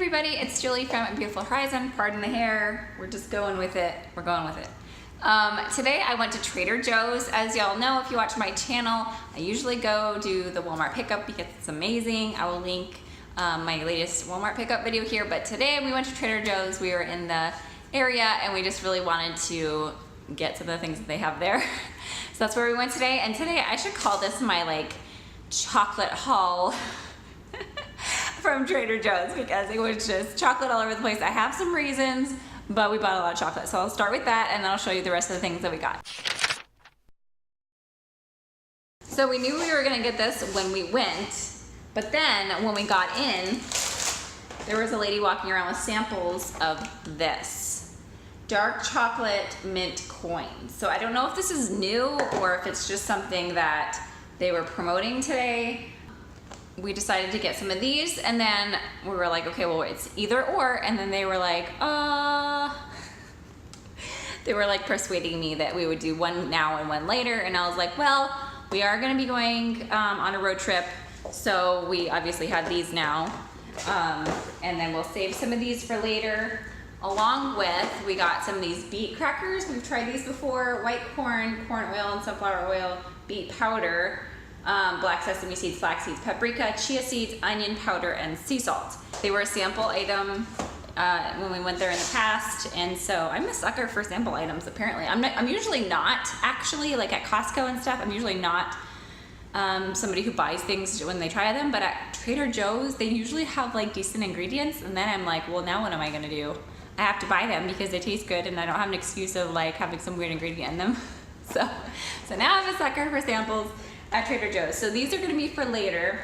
everybody, it's Julie from Beautiful Horizon. Pardon the hair, we're just going with it. We're going with it. Today I went to Trader Joe's. As y'all know, if you watch my channel, I usually go do the Walmart pickup because it's amazing. I will link my latest Walmart pickup video here, but today we went to Trader Joe's. We were in the area and we just really wanted to get some of the things that they have there. So that's where we went today. And today I should call this my like chocolate haul from Trader Joe's because it was just chocolate all over the place. I have some reasons, but we bought a lot of chocolate. So I'll start with that and then I'll show you the rest of the things that we got. So we knew we were gonna get this when we went, but then when we got in, there was a lady walking around with samples of this dark chocolate mint coins. So I don't know if this is new or if it's just something that they were promoting today. We decided to get some of these and then we were like, okay, well, it's either or. And then they were like, they were like persuading me that we would do one now and one later. And I was like, well, we are gonna be going on a road trip. So we obviously had these now. And then we'll save some of these for later. Along with, we got some of these beet crackers. We've tried these before. White corn, corn oil, and sunflower oil, beet powder. Black sesame seeds, flax seeds, paprika, chia seeds, onion powder, and sea salt. They were a sample item when we went there in the past, and so I'm a sucker for sample items. Apparently, I'm usually not actually like at Costco and stuff. I'm usually not somebody who buys things when they try them, but at Trader Joe's they usually have like decent ingredients, and then I'm like, well, now what am I gonna do? I have to buy them because they taste good, and I don't have an excuse of like having some weird ingredient in them. So now I'm a sucker for samples at Trader Joe's. So these are gonna be for later.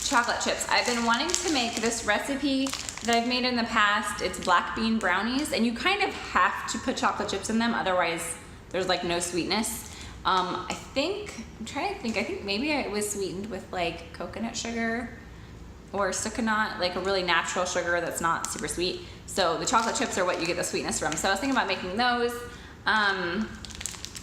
Chocolate chips. I've been wanting to make this recipe that I've made in the past. It's black bean brownies, and you kind of have to put chocolate chips in them, otherwise there's like no sweetness. I'm trying to think, I think maybe it was sweetened with like coconut sugar or sucanat, like a really natural sugar that's not super sweet. So the chocolate chips are what you get the sweetness from. So I was thinking about making those.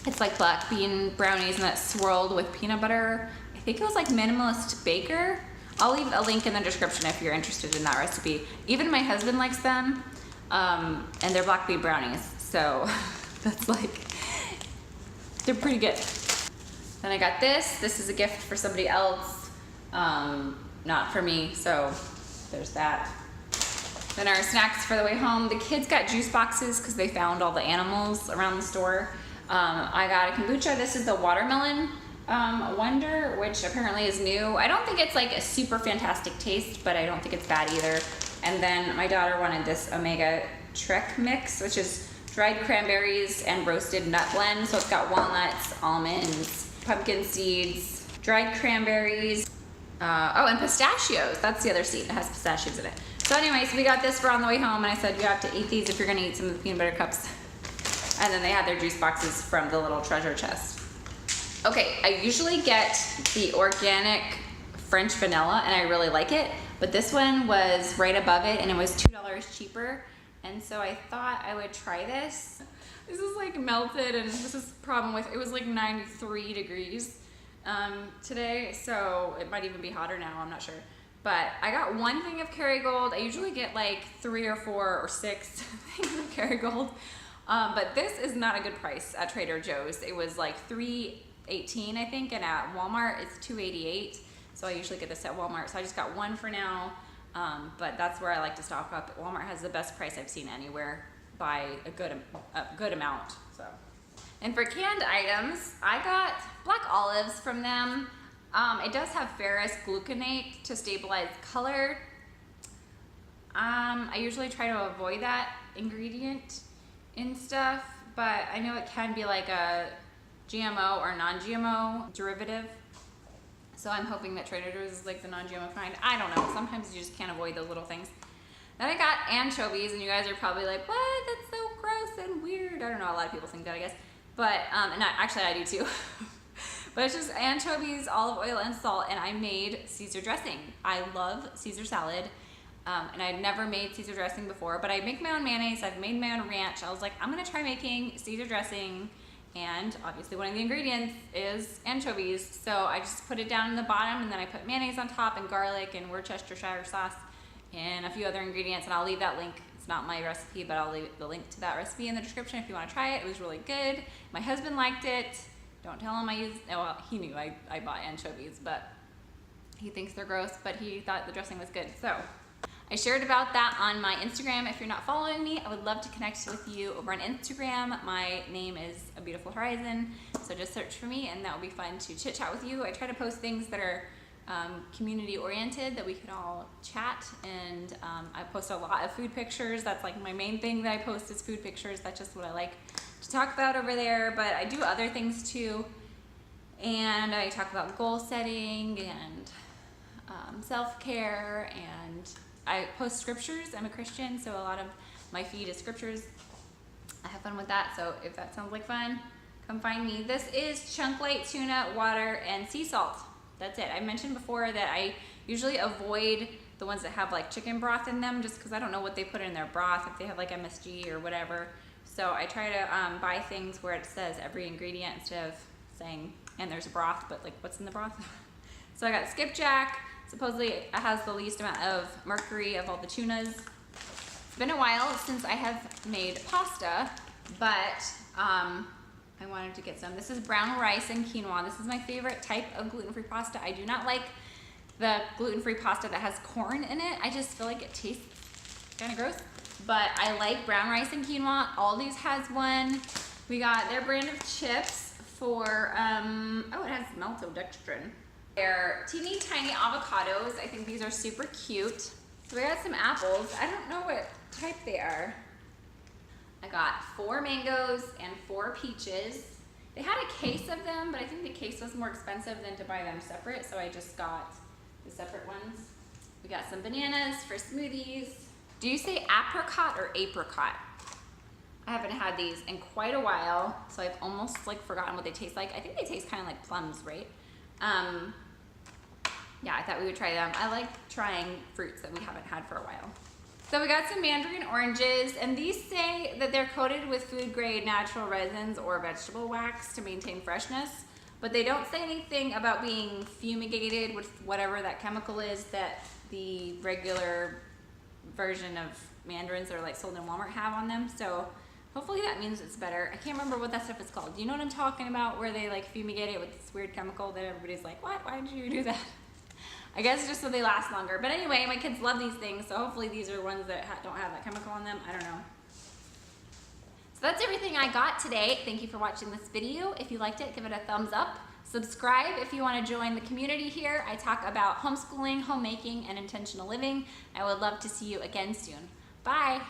It's like black bean brownies and that's swirled with peanut butter. I think it was like Minimalist Baker. I'll leave a link in the description if you're interested in that recipe. Even my husband likes them, and they're black bean brownies. So that's like, they're pretty good. Then I got this. This is a gift for somebody else, not for me, so there's that. Then our snacks for the way home. The kids got juice boxes because they found all the animals around the store. I got a kombucha. This is the watermelon Wonder, which apparently is new. I don't think it's like a super fantastic taste, but I don't think it's bad either. And then my daughter wanted this Omega Trek mix, which is dried cranberries and roasted nut blend. So it's got walnuts, almonds, pumpkin seeds, dried cranberries, and pistachios. That's the other seed that has pistachios in it. So anyways, we got this for on the way home, and I said you have to eat these if you're gonna eat some of the peanut butter cups. And then they had their juice boxes from the little treasure chest. Okay, I usually get the organic French vanilla and I really like it, but this one was right above it and it was $2 cheaper. And so I thought I would try this. This is like melted, and this is the problem with, it was like 93 degrees today, so it might even be hotter now, I'm not sure. But I got one thing of Kerrygold. I usually get like 3 or 4 or 6 things of Kerrygold. But this is not a good price at Trader Joe's. It was like $3.18 I think, and at Walmart it's $2.88. So I usually get this at Walmart. So I just got one for now, but that's where I like to stock up. Walmart has the best price I've seen anywhere by a good amount. So, and for canned items, I got black olives from them. It does have ferrous gluconate to stabilize color. I usually try to avoid that ingredient in stuff, but I know it can be like a GMO or non-GMO derivative. So I'm hoping that Trader Joe's is like the non-GMO kind. I don't know. Sometimes you just can't avoid those little things. Then I got anchovies, and you guys are probably like, what? That's so gross and weird. I don't know. A lot of people think that, I guess. But, actually I do too. But it's just anchovies, olive oil, and salt, and I made Caesar dressing. I love Caesar salad. And I'd never made Caesar dressing before, but I make my own mayonnaise, I've made my own ranch. I was like, I'm gonna try making Caesar dressing, and obviously one of the ingredients is anchovies. So I just put it down in the bottom, and then I put mayonnaise on top and garlic and Worcestershire sauce, and a few other ingredients, and I'll leave that link. It's not my recipe, but I'll leave the link to that recipe in the description if you want to try it. It was really good. My husband liked it. Don't tell him I used, well, he knew I bought anchovies, but he thinks they're gross, but he thought the dressing was good. So I shared about that on my Instagram. If you're not following me, I would love to connect with you over on Instagram. My name is A Beautiful Horizon, so just search for me, and that would be fun to chit chat with you. I try to post things that are community oriented, that we can all chat, and I post a lot of food pictures. That's like my main thing that I post is food pictures. That's just what I like to talk about over there, but I do other things too, and I talk about goal setting and self-care, and I post scriptures. I'm a Christian, so a lot of my feed is scriptures. I have fun with that, so if that sounds like fun, come find me. This is chunk light tuna, water, and sea salt. That's it. I mentioned before that I usually avoid the ones that have like chicken broth in them, just because I don't know what they put in their broth, if they have like MSG or whatever. So I try to buy things where it says every ingredient instead of saying, and there's broth, but like what's in the broth? So I got skipjack. Supposedly it has the least amount of mercury of all the tunas. It's been a while since I have made pasta, but I wanted to get some. This is brown rice and quinoa. This is my favorite type of gluten-free pasta. I do not like the gluten-free pasta that has corn in it. I just feel like it tastes kind of gross. But I like brown rice and quinoa. Aldi's has one. We got their brand of chips for, oh, it has maltodextrin. They're teeny tiny avocados. I think these are super cute. So we got some apples. I don't know what type they are. I got 4 mangoes and 4 peaches. They had a case of them, but I think the case was more expensive than to buy them separate, so I just got the separate ones. We got some bananas for smoothies. Do you say apricot or apricot? I haven't had these in quite a while, so I've almost like forgotten what they taste like. I think they taste kind of like plums, right? Yeah, I thought we would try them. I like trying fruits that we haven't had for a while. So we got some mandarin oranges, and these say that they're coated with food grade natural resins or vegetable wax to maintain freshness, but they don't say anything about being fumigated with whatever that chemical is that the regular version of mandarins that are like sold in Walmart have on them. So hopefully that means it's better. I can't remember what that stuff is called. Do you know what I'm talking about, where they like fumigate it with this weird chemical that everybody's like, what? Why did you do that? I guess just so they last longer. But anyway, my kids love these things, so hopefully these are ones that don't have that chemical on them. I don't know. So that's everything I got today. Thank you for watching this video. If you liked it, give it a thumbs up. Subscribe if you want to join the community here. I talk about homeschooling, homemaking, and intentional living. I would love to see you again soon. Bye.